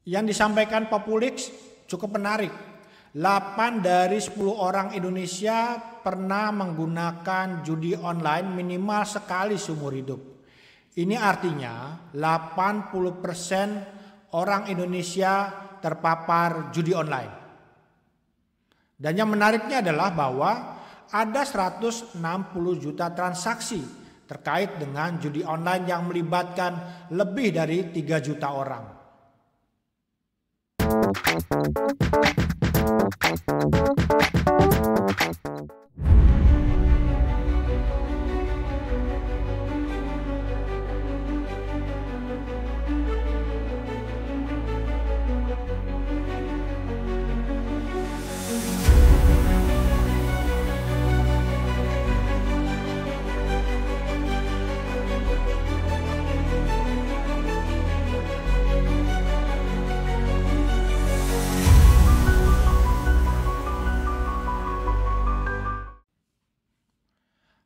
Yang disampaikan Populix cukup menarik. 8 dari 10 orang Indonesia pernah menggunakan judi online minimal sekali seumur hidup. Ini artinya 80% orang Indonesia terpapar judi online. Dan yang menariknya adalah bahwa ada 160 juta transaksi terkait dengan judi online yang melibatkan lebih dari 3 juta orang.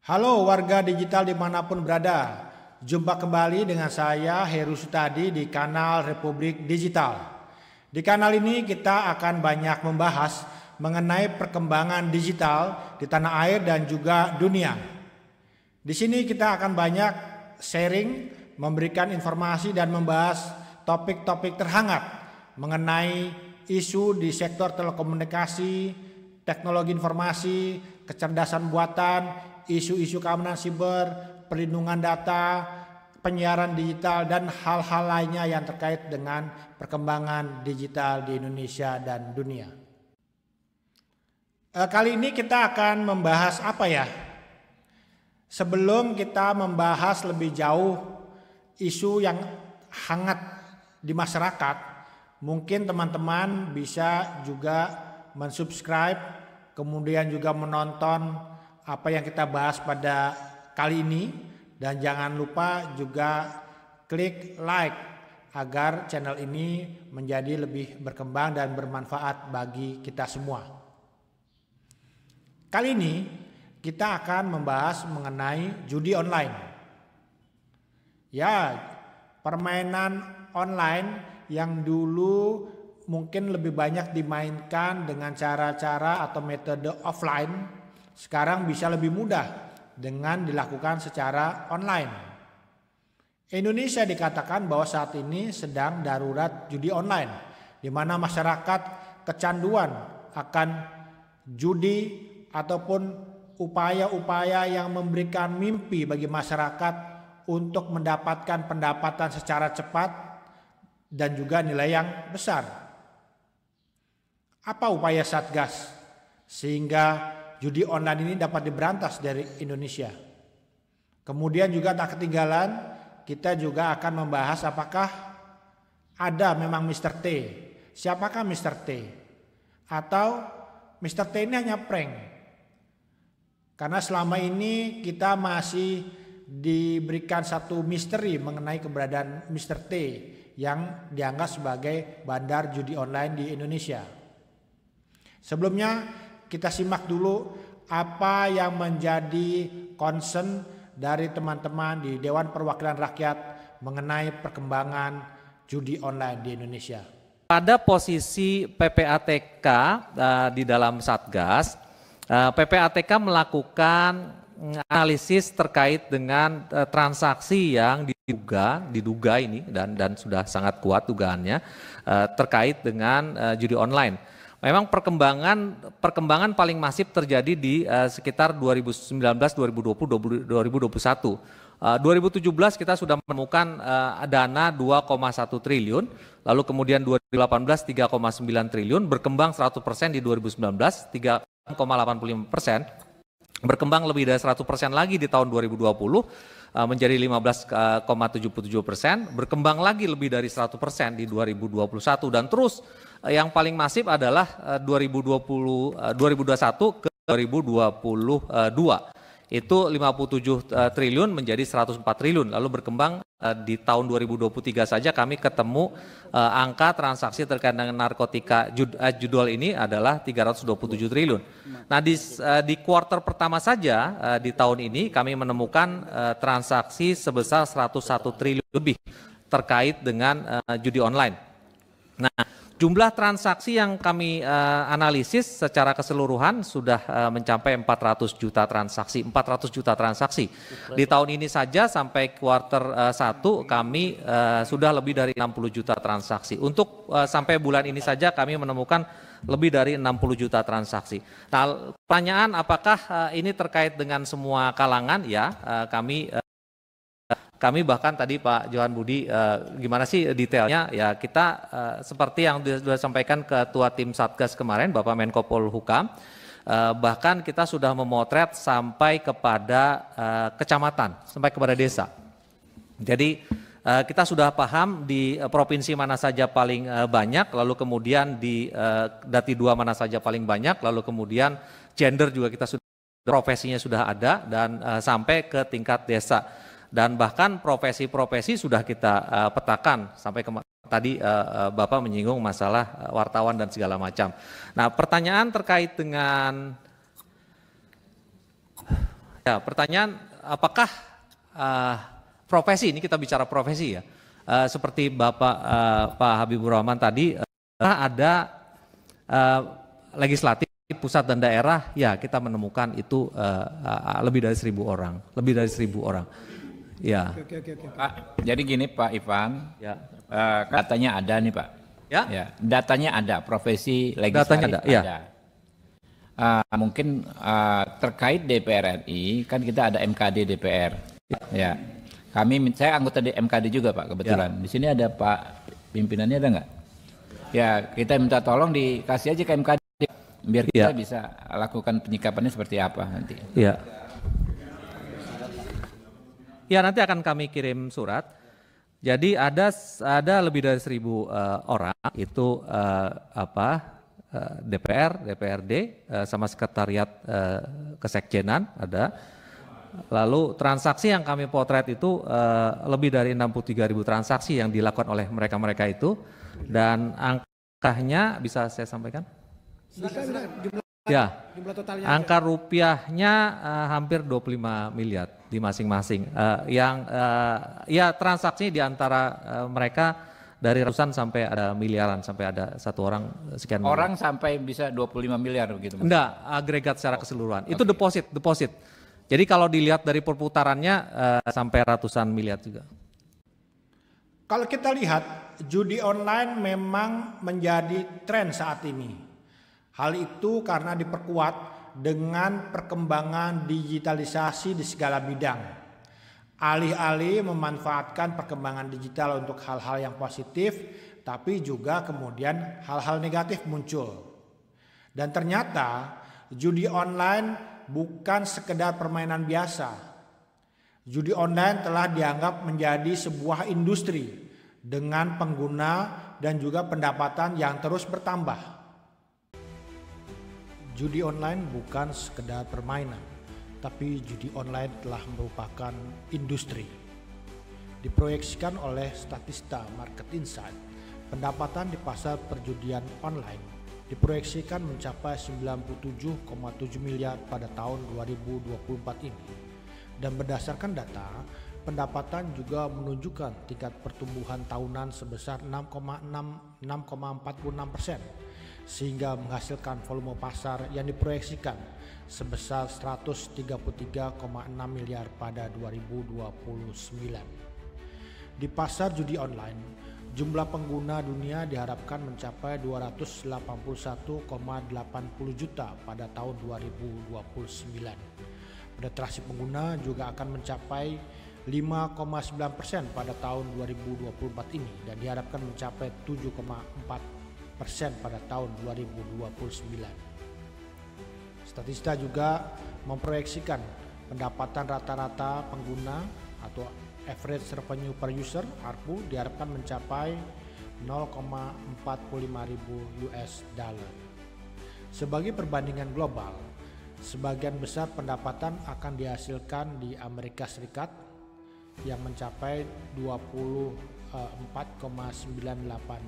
Halo warga digital dimanapun berada, jumpa kembali dengan saya Heru Sutadi di kanal Republik Digital. Di kanal ini kita akan banyak membahas mengenai perkembangan digital di tanah air dan juga dunia. Di sini kita akan banyak sharing, memberikan informasi dan membahas topik-topik terhangat mengenai isu di sektor telekomunikasi, teknologi informasi, kecerdasan buatan, isu-isu keamanan siber, perlindungan data, penyiaran digital, dan hal-hal lainnya yang terkait dengan perkembangan digital di Indonesia dan dunia. Kali ini kita akan membahas apa ya? Sebelum kita membahas lebih jauh isu yang hangat di masyarakat, mungkin teman-teman bisa juga mensubscribe, kemudian juga menonton apa yang kita bahas pada kali ini, dan jangan lupa juga klik like agar channel ini menjadi lebih berkembang dan bermanfaat bagi kita semua. Kali ini kita akan membahas mengenai judi online. Ya, permainan online yang dulu mungkin lebih banyak dimainkan dengan cara-cara atau metode offline, sekarang bisa lebih mudah dengan dilakukan secara online. Indonesia dikatakan bahwa saat ini sedang darurat judi online, di mana masyarakat kecanduan akan judi ataupun upaya-upaya yang memberikan mimpi bagi masyarakat untuk mendapatkan pendapatan secara cepat dan juga nilai yang besar. Apa upaya Satgas sehingga judi online ini dapat diberantas dari Indonesia? Kemudian juga tak ketinggalan, kita juga akan membahas apakah ada memang Mr. T. Siapakah Mr. T? Atau Mr. T ini hanya prank? Karena selama ini kita masih diberikan satu misteri mengenai keberadaan Mr. T yang dianggap sebagai bandar judi online di Indonesia. Sebelumnya kita simak dulu apa yang menjadi concern dari teman-teman di Dewan Perwakilan Rakyat mengenai perkembangan judi online di Indonesia. Pada posisi PPATK di dalam Satgas, PPATK melakukan analisis terkait dengan transaksi yang diduga ini dan sudah sangat kuat dugaannya terkait dengan judi online. Memang perkembangan paling masif terjadi di sekitar 2019, 2020, 2021. 2017 kita sudah menemukan dana 2,1 triliun, lalu kemudian 2018 3,9 triliun, berkembang 100% di 2019, 3,85%, berkembang lebih dari 100% lagi di tahun 2020 menjadi 15,77%, berkembang lagi lebih dari 100% di 2021, dan terus yang paling masif adalah 2021 ke 2022. Itu 57 triliun menjadi 104 triliun, lalu berkembang di tahun 2023 saja kami ketemu angka transaksi terkait dengan narkotika judul ini adalah 327 triliun. Nah di kuartal pertama saja di tahun ini kami menemukan transaksi sebesar 101 triliun lebih terkait dengan judi online. Nah, jumlah transaksi yang kami analisis secara keseluruhan sudah mencapai 400 juta transaksi. 400 juta transaksi. Di tahun ini saja sampai kuartal 1 kami sudah lebih dari 60 juta transaksi. Untuk sampai bulan ini saja kami menemukan lebih dari 60 juta transaksi. Nah, pertanyaan apakah ini terkait dengan semua kalangan? Ya, kami bahkan tadi Pak Johan Budi gimana sih detailnya, ya kita seperti yang sudah disampaikan Ketua Tim Satgas kemarin Bapak Menko Polhukam, bahkan kita sudah memotret sampai kepada kecamatan, sampai kepada desa. Jadi kita sudah paham di provinsi mana saja paling banyak, lalu kemudian di Dati 2 mana saja paling banyak, lalu kemudian gender juga kita sudah, profesinya sudah ada, dan sampai ke tingkat desa. Dan bahkan profesi-profesi sudah kita petakan sampai tadi Bapak menyinggung masalah wartawan dan segala macam. Nah, pertanyaan terkait dengan pertanyaan apakah profesi, ini kita bicara profesi ya, seperti Bapak Pak Habibur Rahman tadi ada legislatif pusat dan daerah, ya kita menemukan itu lebih dari 1.000 orang, lebih dari 1.000 orang. Ya. Oke. Pak, jadi gini Pak Ivan, Ya. katanya ada nih Pak. Ya. Datanya ada, profesi legislatif Datanya ada, ya. Mungkin terkait DPR RI, kan kita ada MKD DPR. Ya. Saya anggota di MKD juga Pak kebetulan. Di sini ada Pak pimpinannya, ada nggak? Ya, kita minta tolong dikasih aja ke MKD biar kita bisa lakukan penyikapannya seperti apa nanti. Ya. Ya, nanti akan kami kirim surat. Jadi ada lebih dari 1.000 orang itu DPR, DPRD sama sekretariat kesekjenan ada. Lalu transaksi yang kami potret itu lebih dari 63.000 transaksi yang dilakukan oleh mereka-mereka itu, dan angkanya bisa saya sampaikan? Ya, jumlah totalnya angka rupiahnya hampir 25 miliar di masing-masing. Ya transaksi di antara mereka dari ratusan sampai ada miliaran, sampai ada satu orang sekian miliar. Orang sampai bisa 25 miliar begitu? Enggak, agregat secara keseluruhan. Itu deposit. Jadi kalau dilihat dari perputarannya sampai ratusan miliar juga. Kalau kita lihat, judi online memang menjadi tren saat ini. Hal itu karena diperkuat dengan perkembangan digitalisasi di segala bidang. Alih-alih memanfaatkan perkembangan digital untuk hal-hal yang positif, tapi juga kemudian hal-hal negatif muncul. Dan ternyata judi online bukan sekedar permainan biasa. Judi online telah dianggap menjadi sebuah industri dengan pengguna dan juga pendapatan yang terus bertambah. Judi online bukan sekedar permainan, tapi judi online telah merupakan industri. Diproyeksikan oleh Statista Market Insight, pendapatan di pasar perjudian online diproyeksikan mencapai 97,7 miliar pada tahun 2024 ini. Dan berdasarkan data, pendapatan juga menunjukkan tingkat pertumbuhan tahunan sebesar 6,46%. Sehingga menghasilkan volume pasar yang diproyeksikan sebesar 133,6 miliar pada 2029. Di pasar judi online, jumlah pengguna dunia diharapkan mencapai 281,80 juta pada tahun 2029. Penetrasi pengguna juga akan mencapai 5,9% pada tahun 2024 ini dan diharapkan mencapai 7,4% pada tahun 2029. Statista juga memproyeksikan pendapatan rata-rata pengguna atau average revenue per user (ARPU) diharapkan mencapai 0,45 ribu US dollar. Sebagai perbandingan global, sebagian besar pendapatan akan dihasilkan di Amerika Serikat yang mencapai 4,98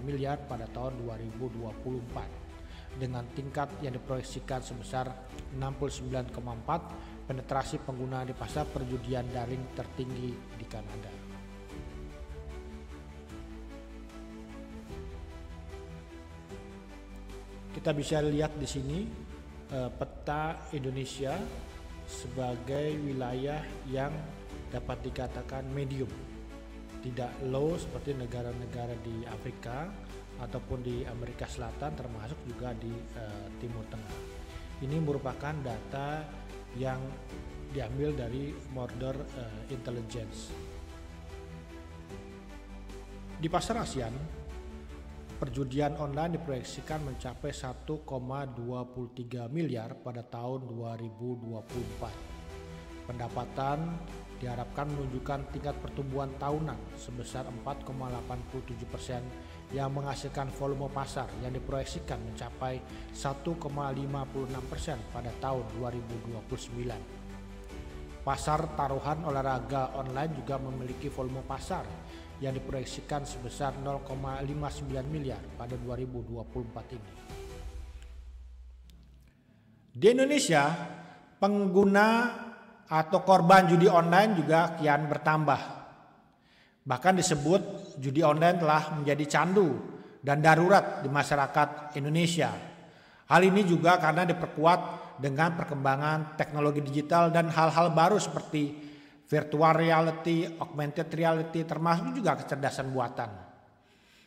miliar pada tahun 2024 dengan tingkat yang diproyeksikan sebesar 69,4%. Penetrasi pengguna di pasar perjudian daring tertinggi di Kanada. Kita bisa lihat di sini peta Indonesia sebagai wilayah yang dapat dikatakan medium, tidak low seperti negara-negara di Afrika ataupun di Amerika Selatan, termasuk juga di Timur Tengah. Ini merupakan data yang diambil dari Mordor Intelligence. Di pasar ASEAN, perjudian online diproyeksikan mencapai 1,23 miliar pada tahun 2024. Pendapatan diharapkan menunjukkan tingkat pertumbuhan tahunan sebesar 4,87% yang menghasilkan volume pasar yang diproyeksikan mencapai 1,56% pada tahun 2029. Pasar taruhan olahraga online juga memiliki volume pasar yang diproyeksikan sebesar 0,59 miliar pada 2024 ini. Di Indonesia, pengguna atau korban judi online juga kian bertambah. Bahkan disebut judi online telah menjadi candu dan darurat di masyarakat Indonesia. Hal ini juga karena diperkuat dengan perkembangan teknologi digital dan hal-hal baru seperti virtual reality, augmented reality, termasuk juga kecerdasan buatan.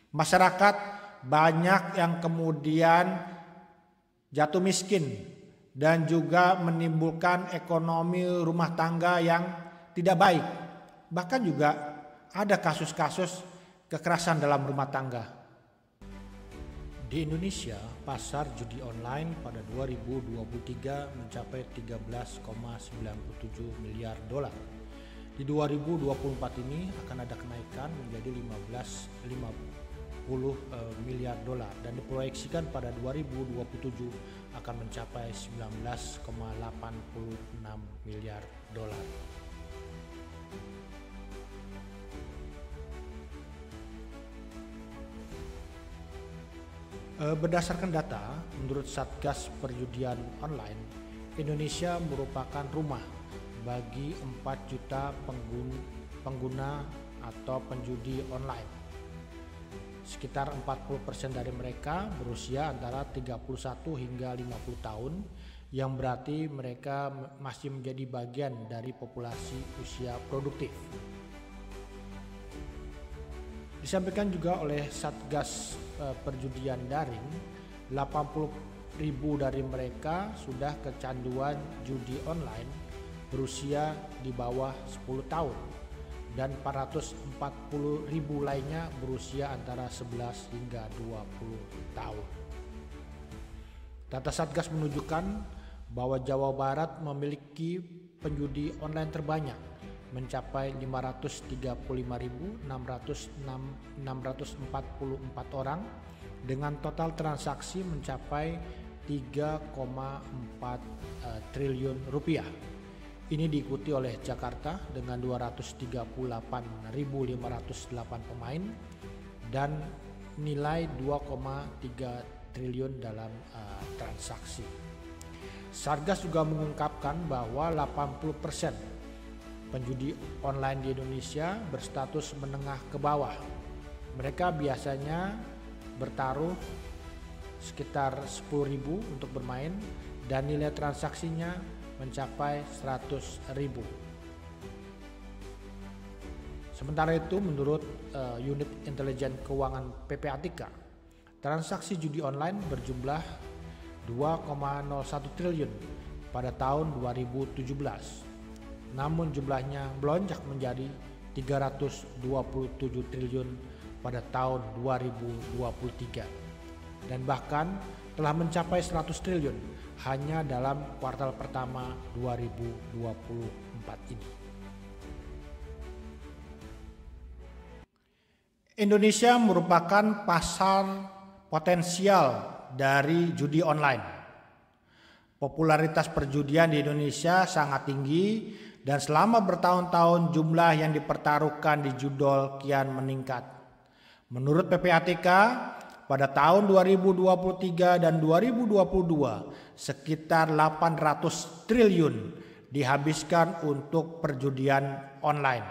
Masyarakat banyak yang kemudian jatuh miskin dan juga menimbulkan ekonomi rumah tangga yang tidak baik. Bahkan juga ada kasus-kasus kekerasan dalam rumah tangga. Di Indonesia, pasar judi online pada 2023 mencapai 13,97 miliar dolar. Di 2024 ini akan ada kenaikan menjadi 15,50 miliar dolar dan diproyeksikan pada 2027 akan mencapai 19,86 miliar dolar. Berdasarkan data, menurut Satgas Perjudian Online, Indonesia merupakan rumah bagi 4 juta pengguna atau penjudi online. Sekitar 40% dari mereka berusia antara 31 hingga 50 tahun, yang berarti mereka masih menjadi bagian dari populasi usia produktif. Disampaikan juga oleh Satgas Perjudian Daring, 80.000 dari mereka sudah kecanduan judi online berusia di bawah 10 tahun dan 440.000 lainnya berusia antara 11 hingga 20 tahun. Data Satgas menunjukkan bahwa Jawa Barat memiliki penjudi online terbanyak, mencapai 535.644 orang dengan total transaksi mencapai 3,4 triliun rupiah. Ini diikuti oleh Jakarta dengan 238.508 pemain dan nilai 2,3 triliun dalam transaksi. Satgas juga mengungkapkan bahwa 80% penjudi online di Indonesia berstatus menengah ke bawah. Mereka biasanya bertaruh sekitar 10.000 untuk bermain dan nilai transaksinya mencapai 100.000. Sementara itu menurut Unit Intelijen Keuangan PPATK, transaksi judi online berjumlah 2,01 triliun pada tahun 2017. Namun jumlahnya melonjak menjadi 327 triliun pada tahun 2023 dan bahkan telah mencapai 100 triliun hanya dalam kuartal pertama 2024 ini. Indonesia merupakan pasar potensial dari judi online. Popularitas perjudian di Indonesia sangat tinggi dan selama bertahun-tahun jumlah yang dipertaruhkan di judol kian meningkat. Menurut PPATK, pada tahun 2023 dan 2022 sekitar 800 triliun dihabiskan untuk perjudian online.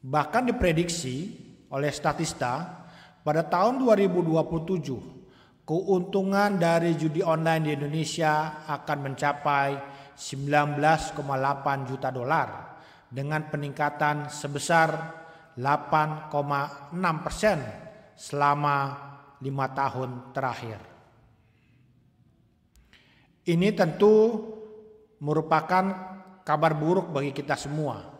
Bahkan diprediksi oleh Statista pada tahun 2027 keuntungan dari judi online di Indonesia akan mencapai 19,8 juta dolar dengan peningkatan sebesar 8,6% selama 5 tahun terakhir. Ini tentu merupakan kabar buruk bagi kita semua.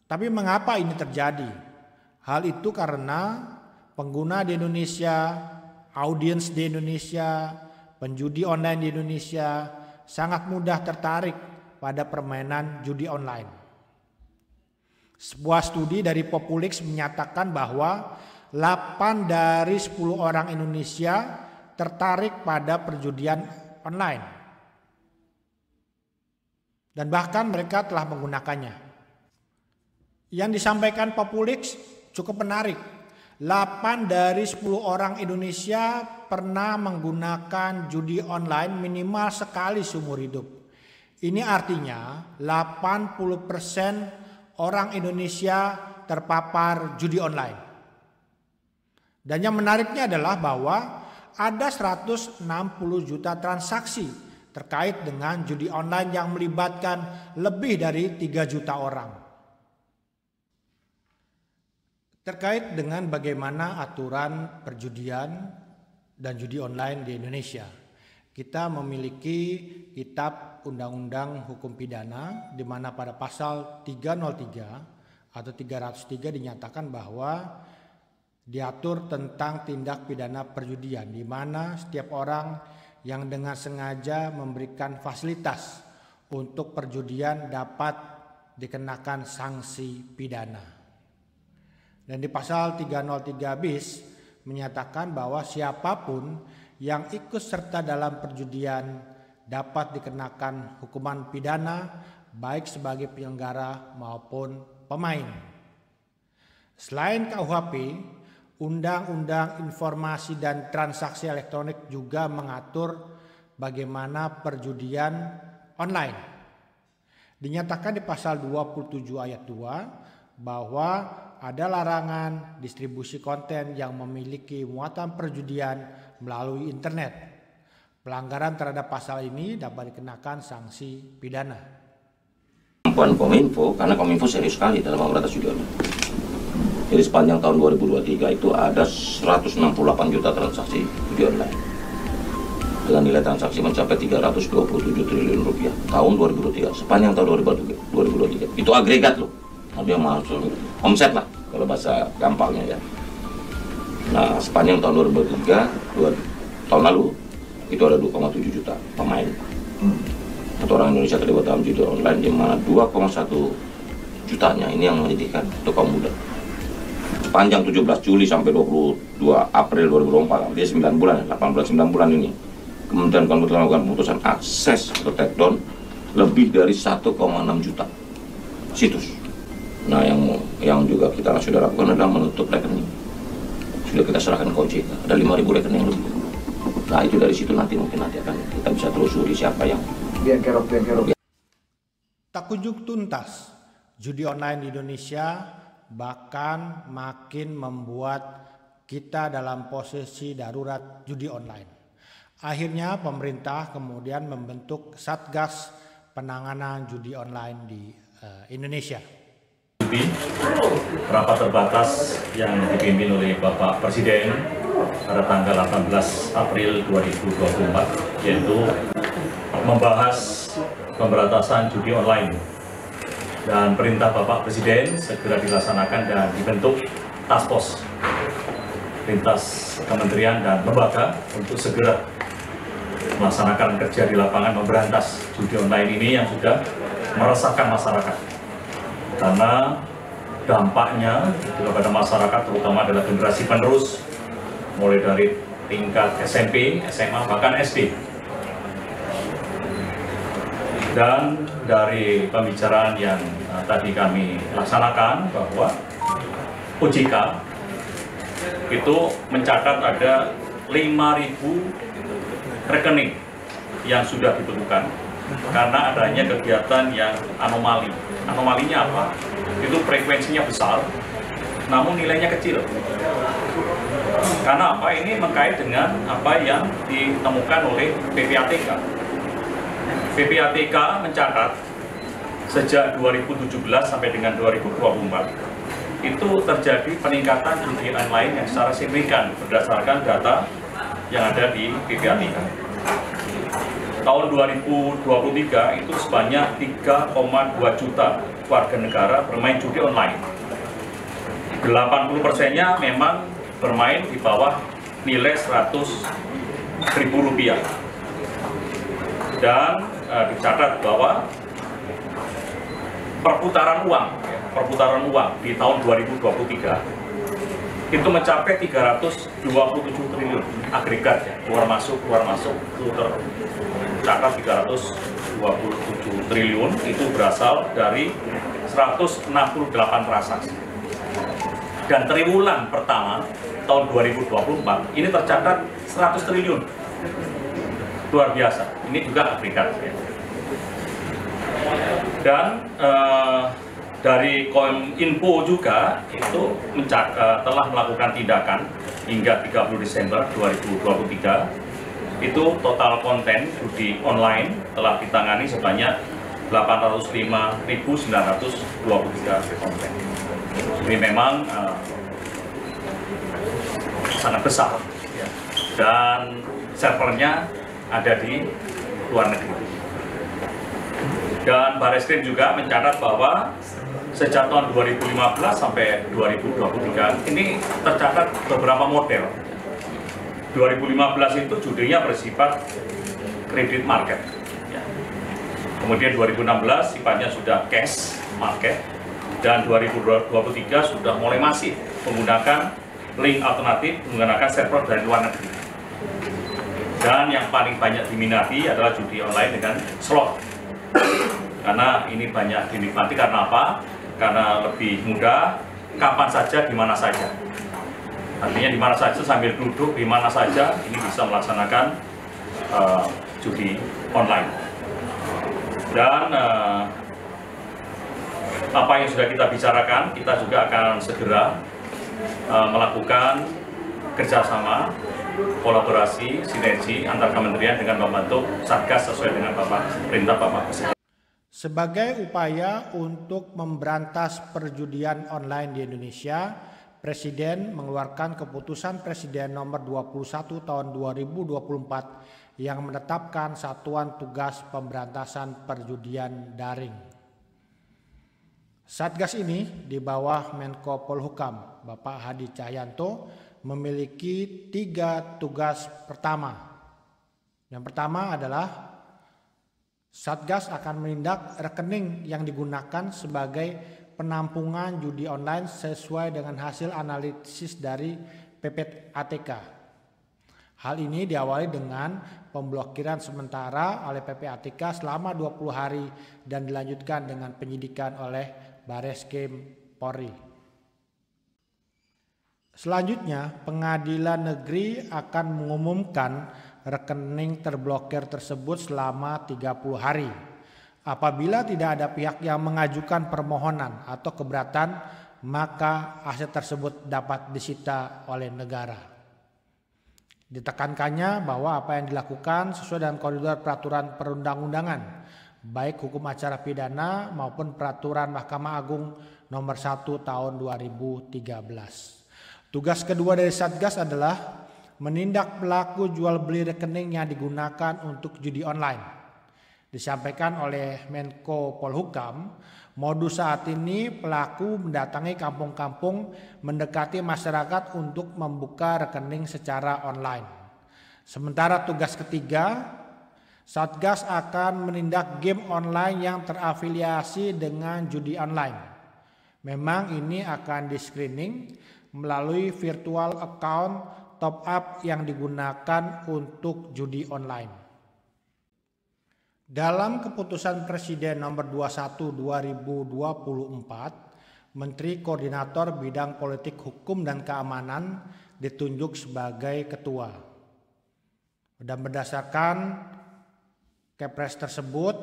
Tapi mengapa ini terjadi? Hal itu karena pengguna di Indonesia, audiens di Indonesia, penjudi online di Indonesia sangat mudah tertarik pada permainan judi online. Sebuah studi dari Populix menyatakan bahwa 8 dari 10 orang Indonesia tertarik pada perjudian online. Dan bahkan mereka telah menggunakannya. Yang disampaikan Populix cukup menarik. 8 dari 10 orang Indonesia pernah menggunakan judi online minimal sekali seumur hidup. Ini artinya 80% orang Indonesia terpapar judi online. Dan yang menariknya adalah bahwa ada 160 juta transaksi terkait dengan judi online yang melibatkan lebih dari 3 juta orang. Terkait dengan bagaimana aturan perjudian dan judi online di Indonesia, kita memiliki kitab Undang-Undang Hukum Pidana di mana pada pasal 303 atau 303 dinyatakan bahwa diatur tentang tindak pidana perjudian di mana setiap orang yang dengan sengaja memberikan fasilitas untuk perjudian dapat dikenakan sanksi pidana. Dan di pasal 303 bis menyatakan bahwa siapapun yang ikut serta dalam perjudian dapat dikenakan hukuman pidana baik sebagai penyelenggara maupun pemain. Selain KUHP, Undang-Undang Informasi dan Transaksi Elektronik juga mengatur bagaimana perjudian online. Dinyatakan di pasal 27 ayat 2 bahwa ada larangan distribusi konten yang memiliki muatan perjudian melalui internet. Pelanggaran terhadap pasal ini dapat dikenakan sanksi pidana. Kemampuan Kominfo, karena Kominfo serius sekali dalam memberantas judi online. Jadi sepanjang tahun 2023 itu ada 168 juta transaksi judi online dengan nilai transaksi mencapai 327 triliun rupiah tahun 2023, sepanjang tahun 2023. Itu agregat loh, artinya masuk omset lah kalau bahasa gampangnya ya. Nah sepanjang tahun 2023, tahun lalu itu ada 2,7 juta pemain atau orang Indonesia terlibat dalam judi online, di mana 2,1 jutanya ini yang menyedihkan untuk kaum muda. Panjang 17 Juli sampai 22 April 2024, dia 9 bulan, 8 bulan, 9 bulan ini. Kemudian kami telah melakukan putusan akses atau takedown lebih dari 1,6 juta situs. Nah yang juga kita sudah lakukan adalah menutup rekening. Sudah kita serahkan ke OJK, ada 5.000 rekening lebih. Nah itu dari situ nanti akan kita bisa telusuri siapa yang kerok. Tak kunjung tuntas, judi online di Indonesia bahkan makin membuat kita dalam posisi darurat judi online. Akhirnya pemerintah kemudian membentuk Satgas Penanganan Judi Online di Indonesia. Rapat terbatas yang dipimpin oleh Bapak Presiden pada tanggal 18 April 2024, yaitu membahas pemberantasan judi online. Dan perintah Bapak Presiden segera dilaksanakan dan dibentuk task force lintas kementerian dan lembaga untuk segera melaksanakan kerja di lapangan memberantas judi online ini yang sudah meresahkan masyarakat. Karena dampaknya kepada masyarakat terutama adalah generasi penerus mulai dari tingkat SMP, SMA, bahkan SD. Dan dari pembicaraan yang tadi kami laksanakan bahwa OJK itu mencatat ada 5.000 rekening yang sudah dibekukan karena adanya kegiatan yang anomali. Anomalinya apa? Itu frekuensinya besar namun nilainya kecil. Karena apa? Ini mengkait dengan apa yang ditemukan oleh PPATK. PPATK mencatat sejak 2017 sampai dengan 2024 itu terjadi peningkatan judi online yang secara signifikan berdasarkan data yang ada di PPATK. Tahun 2023 itu sebanyak 3,2 juta warga negara bermain judi online. 80%-nya memang bermain di bawah nilai Rp100.000. Dan dicatat bahwa perputaran uang di tahun 2023 itu mencapai 327 triliun agregat ya, keluar masuk itu tercatat 327 triliun itu berasal dari 168 transaksi. Dan triwulan pertama tahun 2024 ini tercatat 100 triliun. Luar biasa. Ini juga agregat ya. Dan dari Kominfo juga itu telah melakukan tindakan hingga 30 Desember 2023 itu total konten judi online telah ditangani sebanyak 805.923 konten. Ini memang sangat besar ya. Dan servernya ada di luar negeri. Dan Barreskrim juga mencatat bahwa sejak tahun 2015 sampai 2023 ini tercatat beberapa model. 2015 itu judinya bersifat kredit market. Ya. Kemudian 2016 sifatnya sudah cash market. Dan 2023 sudah mulai masif menggunakan link alternatif menggunakan server dari luar negeri. Dan yang paling banyak diminati adalah judi online dengan slot. Karena ini banyak dinikmati karena apa? Karena lebih mudah, kapan saja, di mana saja. Artinya di mana saja sambil duduk, di mana saja ini bisa melaksanakan judi online. Dan apa yang sudah kita bicarakan, kita juga akan segera melakukan kerjasama, kolaborasi, sinergi antar kementerian dengan membentuk Satgas sesuai dengan perintah Bapak Presiden. Sebagai upaya untuk memberantas perjudian online di Indonesia, Presiden mengeluarkan keputusan Presiden nomor 21 tahun 2024 yang menetapkan Satuan Tugas Pemberantasan Perjudian Daring. Satgas ini di bawah Menko Polhukam Bapak Hadi Cahyanto memiliki 3 tugas pertama. Yang pertama adalah Satgas akan menindak rekening yang digunakan sebagai penampungan judi online sesuai dengan hasil analisis dari PPATK. Hal ini diawali dengan pemblokiran sementara oleh PPATK selama 20 hari dan dilanjutkan dengan penyidikan oleh Barreskrim Polri. Selanjutnya, Pengadilan Negeri akan mengumumkan rekening terblokir tersebut selama 30 hari. Apabila tidak ada pihak yang mengajukan permohonan atau keberatan, maka aset tersebut dapat disita oleh negara. Ditekankannya bahwa apa yang dilakukan sesuai dengan koridor peraturan perundang-undangan, baik hukum acara pidana maupun peraturan Mahkamah Agung nomor 1 tahun 2013. Tugas kedua dari Satgas adalah menindak pelaku jual beli rekening yang digunakan untuk judi online. Disampaikan oleh Menko Polhukam, modus saat ini pelaku mendatangi kampung-kampung mendekati masyarakat untuk membuka rekening secara online. Sementara tugas ketiga, Satgas akan menindak game online yang terafiliasi dengan judi online. Memang ini akan di-screening melalui virtual account top up yang digunakan untuk judi online. Dalam keputusan Presiden nomor 21 2024, Menteri Koordinator Bidang Politik Hukum dan Keamanan ditunjuk sebagai ketua. Dan berdasarkan Kepres tersebut,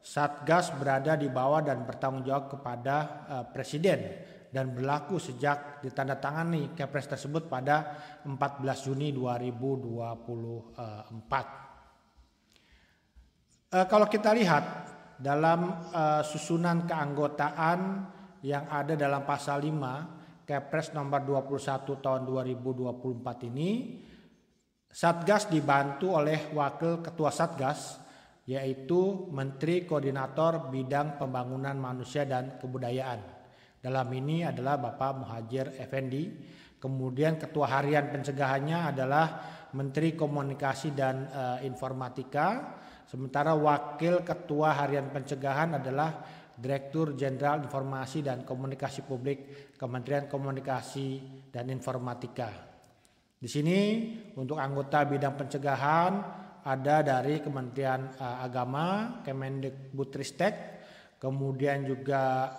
Satgas berada di bawah dan bertanggung jawab kepada Presiden dan berlaku sejak ditandatangani Kepres tersebut pada 14 Juni 2024. Kalau kita lihat dalam susunan keanggotaan yang ada dalam pasal 5 Kepres nomor 21 tahun 2024 ini, Satgas dibantu oleh Wakil Ketua Satgas, yaitu Menteri Koordinator Bidang Pembangunan Manusia dan Kebudayaan. Dalam ini adalah Bapak Muhadjir Effendi. Kemudian Ketua Harian Pencegahannya adalah Menteri Komunikasi dan Informatika. Sementara Wakil Ketua Harian Pencegahan adalah Direktur Jenderal Informasi dan Komunikasi Publik Kementerian Komunikasi dan Informatika. Di sini untuk anggota bidang pencegahan ada dari Kementerian Agama, Kemendikbudristek, kemudian juga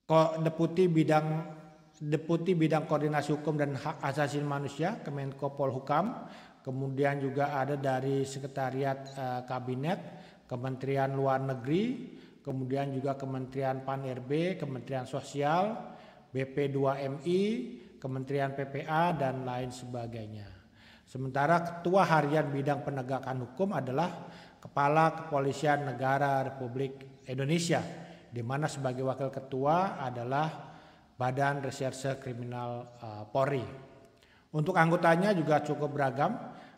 Deputi Bidang Koordinasi Hukum dan Hak Asasi Manusia, Kemenko Polhukam, kemudian juga ada dari Sekretariat Kabinet, Kementerian Luar Negeri, kemudian juga Kementerian Pan-RB, Kementerian Sosial, BP2MI, Kementerian PPA, dan lain sebagainya. Sementara Ketua Harian Bidang Penegakan Hukum adalah Kepala Kepolisian Negara Republik Indonesia, di mana sebagai wakil ketua adalah Badan Reserse Kriminal Polri. Untuk anggotanya juga cukup beragam,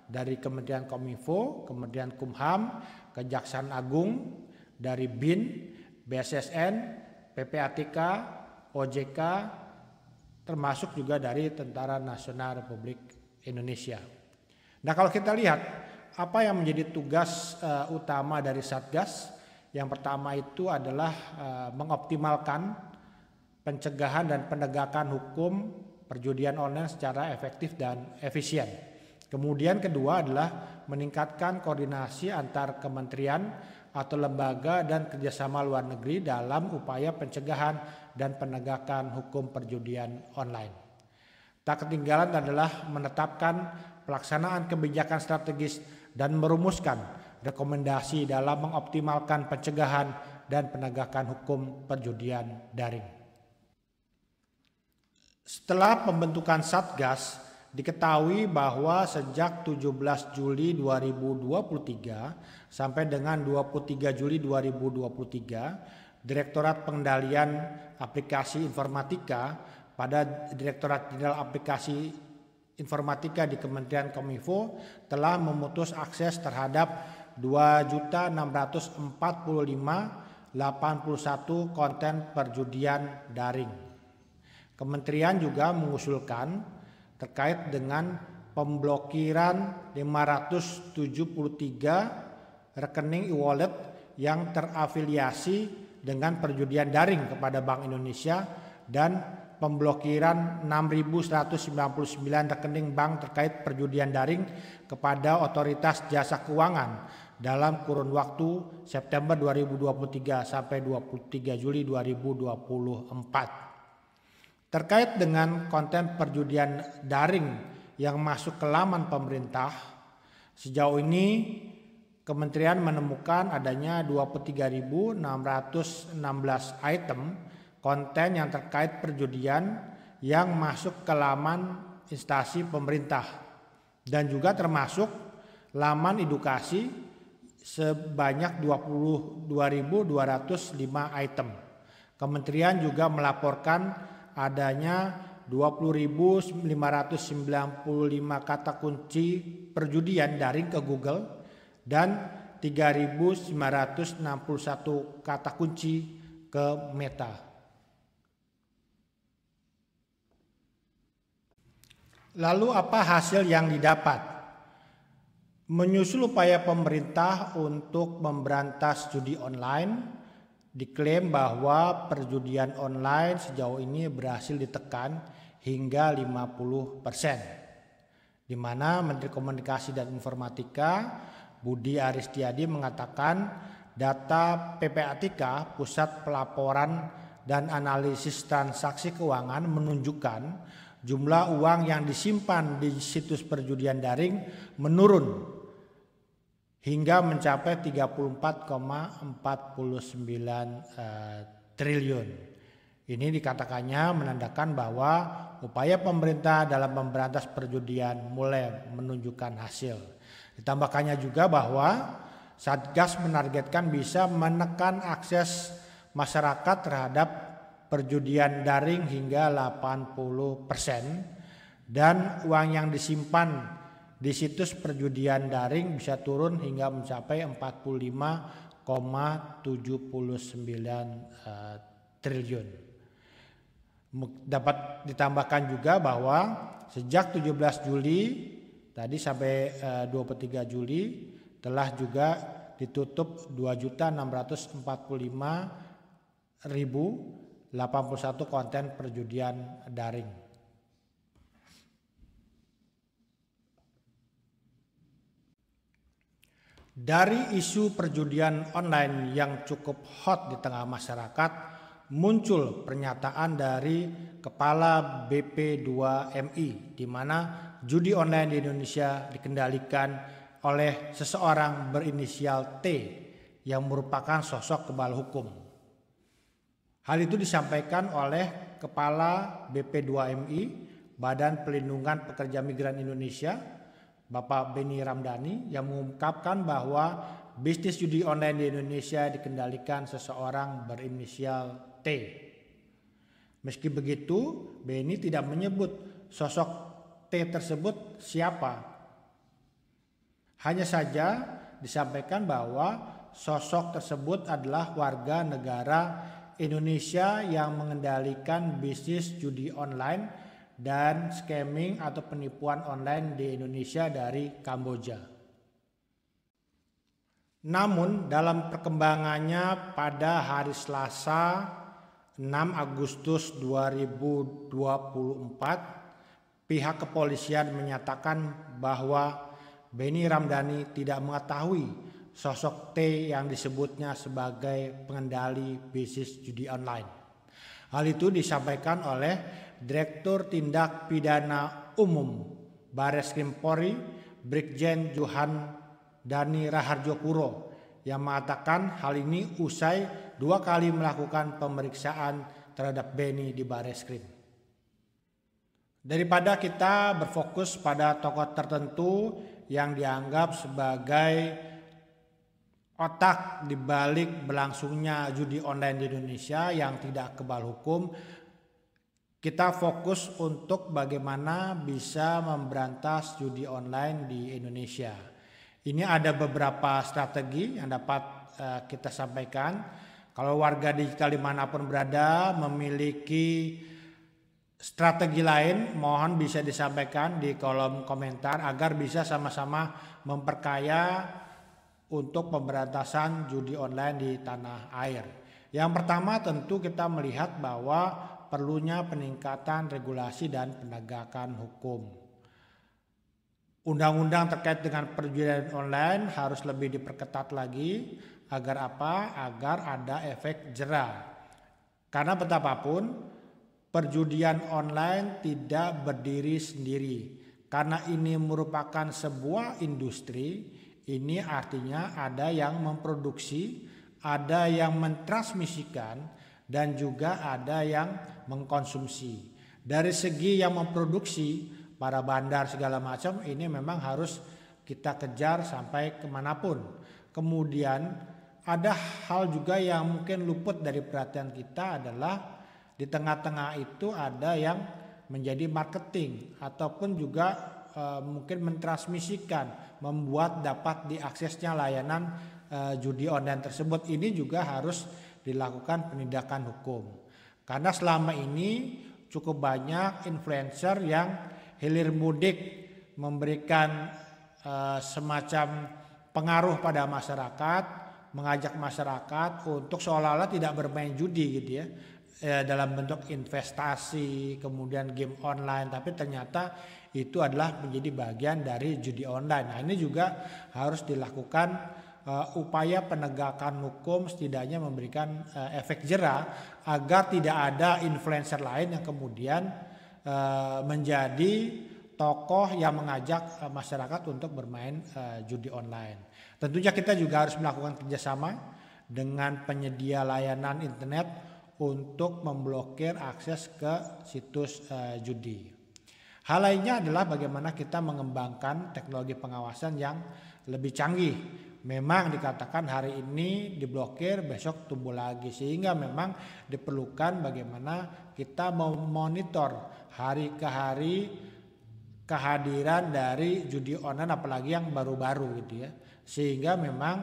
dari Kementerian Kominfo, Kementerian Kumham, Kejaksaan Agung, dari BIN, BSSN, PPATK, OJK, termasuk juga dari Tentara Nasional Republik Indonesia. Nah, kalau kita lihat apa yang menjadi tugas utama dari Satgas, yang pertama itu adalah mengoptimalkan pencegahan dan penegakan hukum perjudian online secara efektif dan efisien. Kemudian kedua adalah meningkatkan koordinasi antar kementerian atau lembaga dan kerjasama luar negeri dalam upaya pencegahan dan penegakan hukum perjudian online. Tak ketinggalan adalah menetapkan pelaksanaan kebijakan strategis dan merumuskan rekomendasi dalam mengoptimalkan pencegahan dan penegakan hukum perjudian daring. Setelah pembentukan Satgas, diketahui bahwa sejak 17 Juli 2023 sampai dengan 23 Juli 2023, Direktorat Pengendalian Aplikasi Informatika pada Direktorat Jenderal Aplikasi Informatika di Kementerian Kominfo telah memutus akses terhadap 2.645.081 konten perjudian daring. Kementerian juga mengusulkan terkait dengan pemblokiran 573 rekening e-wallet yang terafiliasi dengan perjudian daring kepada Bank Indonesia dan pemblokiran 6.199 rekening bank terkait perjudian daring kepada Otoritas Jasa Keuangan dalam kurun waktu September 2023 sampai 23 Juli 2024. Terkait dengan konten perjudian daring yang masuk ke laman pemerintah, sejauh ini Kementerian menemukan adanya 23.616 item konten yang terkait perjudian yang masuk ke laman instansi pemerintah dan juga termasuk laman edukasi sebanyak 22.205 item. Kementerian juga melaporkan adanya 20.595 kata kunci perjudian daring ke Google dan 3.961 kata kunci ke Meta. Lalu apa hasil yang didapat? Menyusul upaya pemerintah untuk memberantas judi online, diklaim bahwa perjudian online sejauh ini berhasil ditekan hingga 50%. Di mana Menteri Komunikasi dan Informatika Budi Aristiadi mengatakan data PPATK, Pusat Pelaporan dan Analisis Transaksi Keuangan, menunjukkan jumlah uang yang disimpan di situs perjudian daring menurun hingga mencapai 34,49 triliun. Ini dikatakannya menandakan bahwa upaya pemerintah dalam memberantas perjudian mulai menunjukkan hasil. Ditambahkannya juga bahwa Satgas menargetkan bisa menekan akses masyarakat terhadap perjudian daring hingga 80% dan uang yang disimpan di situs perjudian daring bisa turun hingga mencapai 45,79 triliun. Dapat ditambahkan juga bahwa sejak 17 Juli tadi sampai 23 Juli telah juga ditutup 2.645.081 konten perjudian daring. Dari isu perjudian online yang cukup hot di tengah masyarakat, muncul pernyataan dari Kepala BP2MI di mana judi online di Indonesia dikendalikan oleh seseorang berinisial T yang merupakan sosok kebal hukum. Hal itu disampaikan oleh Kepala BP2MI, Badan Pelindungan Pekerja Migran Indonesia, Bapak Benny Ramdhani, yang mengungkapkan bahwa bisnis judi online di Indonesia dikendalikan seseorang berinisial T. Meski begitu, Benny tidak menyebut sosok T tersebut siapa. Hanya saja disampaikan bahwa sosok tersebut adalah warga negara Indonesia yang mengendalikan bisnis judi online dan scamming atau penipuan online di Indonesia dari Kamboja. Namun dalam perkembangannya pada hari Selasa 6 Agustus 2024, pihak kepolisian menyatakan bahwa Benny Ramdhani tidak mengetahui sosok T yang disebutnya sebagai pengendali bisnis judi online. Hal itu disampaikan oleh Direktur Tindak Pidana Umum Bareskrim Polri, Brigjen Johan Dani Raharjopuro, yang mengatakan hal ini usai 2 kali melakukan pemeriksaan terhadap Benny di Bareskrim. Daripada kita berfokus pada tokoh tertentu yang dianggap sebagai otak di balik berlangsungnya judi online di Indonesia yang tidak kebal hukum, kita fokus untuk bagaimana bisa memberantas judi online di Indonesia. Ini ada beberapa strategi yang dapat kita sampaikan. Kalau warga digital dimanapun berada memiliki strategi lain, mohon bisa disampaikan di kolom komentar agar bisa sama-sama memperkaya untuk pemberantasan judi online di tanah air. Yang pertama tentu kita melihat bahwa perlunya peningkatan regulasi dan penegakan hukum. Undang-undang terkait dengan perjudian online harus lebih diperketat lagi agar apa? Agar ada efek jera. Karena betapapun perjudian online tidak berdiri sendiri. Karena ini merupakan sebuah industri, ini artinya ada yang memproduksi, ada yang mentransmisikan, dan juga ada yang mengkonsumsi. Dari segi yang memproduksi, para bandar segala macam ini memang harus kita kejar sampai kemanapun. Kemudian ada hal juga yang mungkin luput dari perhatian kita adalah di tengah-tengah itu ada yang menjadi marketing ataupun juga mungkin mentransmisikan, membuat dapat diaksesnya layanan judi online tersebut. Ini juga harus dilakukan penindakan hukum. Karena selama ini cukup banyak influencer yang hilir mudik memberikan semacam pengaruh pada masyarakat, mengajak masyarakat untuk seolah-olah tidak bermain judi gitu ya, dalam bentuk investasi, kemudian game online, tapi ternyata itu adalah menjadi bagian dari judi online. Nah, ini juga harus dilakukan upaya penegakan hukum, setidaknya memberikan efek jera agar tidak ada influencer lain yang kemudian menjadi tokoh yang mengajak masyarakat untuk bermain judi online. Tentunya kita juga harus melakukan kerjasama dengan penyedia layanan internet untuk memblokir akses ke situs judi. Hal lainnya adalah bagaimana kita mengembangkan teknologi pengawasan yang lebih canggih. Memang dikatakan hari ini diblokir, besok tumbuh lagi, sehingga memang diperlukan bagaimana kita memonitor hari ke hari kehadiran dari judi online, apalagi yang baru-baru gitu ya, sehingga memang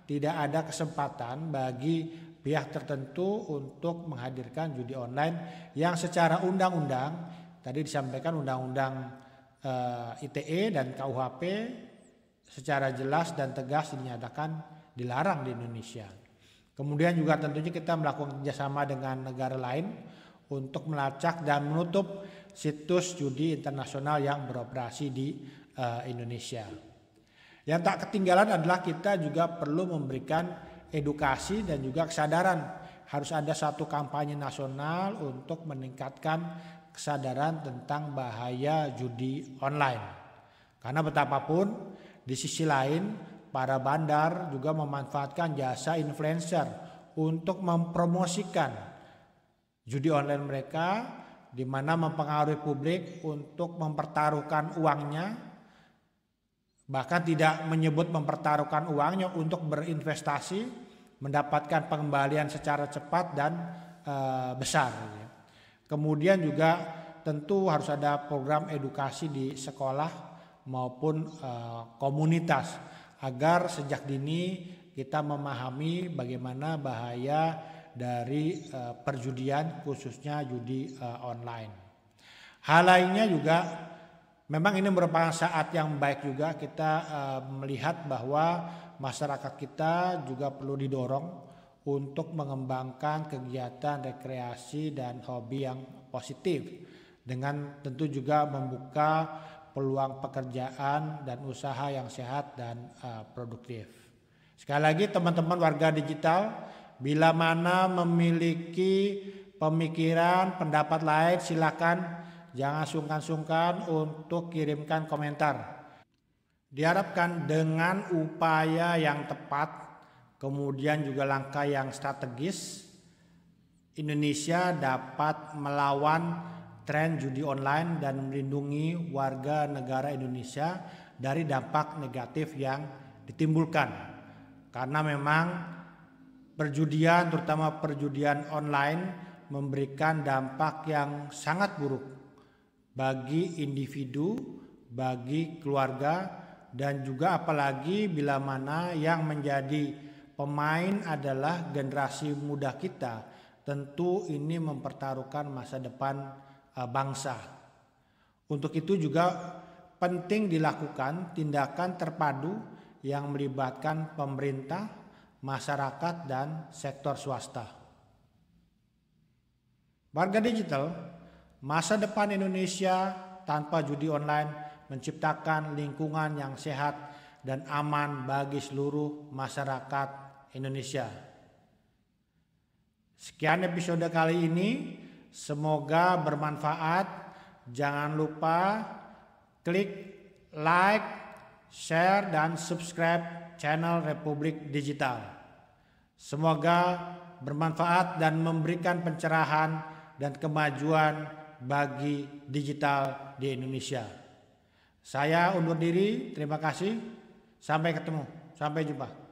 tidak ada kesempatan bagi pihak tertentu untuk menghadirkan judi online yang secara undang-undang tadi disampaikan undang-undang ITE dan KUHP secara jelas dan tegas dinyatakan dilarang di Indonesia. Kemudian juga tentunya kita melakukan kerjasama dengan negara lain untuk melacak dan menutup situs judi internasional yang beroperasi di Indonesia. Yang tak ketinggalan adalah kita juga perlu memberikan edukasi dan juga kesadaran. Harus ada satu kampanye nasional untuk meningkatkan kesadaran tentang bahaya judi online. Karena betapapun di sisi lain para bandar juga memanfaatkan jasa influencer untuk mempromosikan judi online mereka, di mana mempengaruhi publik untuk mempertaruhkan uangnya, bahkan tidak menyebut mempertaruhkan uangnya untuk berinvestasi, mendapatkan pengembalian secara cepat dan besar. Kemudian juga tentu harus ada program edukasi di sekolah maupun komunitas agar sejak dini kita memahami bagaimana bahaya dari perjudian, khususnya judi online. Hal lainnya juga memang ini merupakan saat yang baik juga kita melihat bahwa masyarakat kita juga perlu didorong untuk mengembangkan kegiatan rekreasi dan hobi yang positif, dengan tentu juga membuka peluang pekerjaan dan usaha yang sehat dan produktif. Sekali lagi teman-teman warga digital, bila mana memiliki pemikiran, pendapat lain, silakan jangan sungkan-sungkan untuk kirimkan komentar. Diharapkan dengan upaya yang tepat, kemudian juga langkah yang strategis, Indonesia dapat melawan tren judi online dan melindungi warga negara Indonesia dari dampak negatif yang ditimbulkan. Karena memang perjudian, terutama perjudian online, memberikan dampak yang sangat buruk bagi individu, bagi keluarga, dan juga apalagi bila mana yang menjadi pemain adalah generasi muda kita, tentu ini mempertaruhkan masa depan bangsa. Untuk itu juga penting dilakukan tindakan terpadu yang melibatkan pemerintah, masyarakat, dan sektor swasta. Warga digital, masa depan Indonesia tanpa judi online menciptakan lingkungan yang sehat dan aman bagi seluruh masyarakat Indonesia. Sekian episode kali ini, semoga bermanfaat. Jangan lupa klik like, share, dan subscribe channel Republik Digital. Semoga bermanfaat dan memberikan pencerahan dan kemajuan bagi digital di Indonesia. Saya undur diri, terima kasih. Sampai ketemu, sampai jumpa.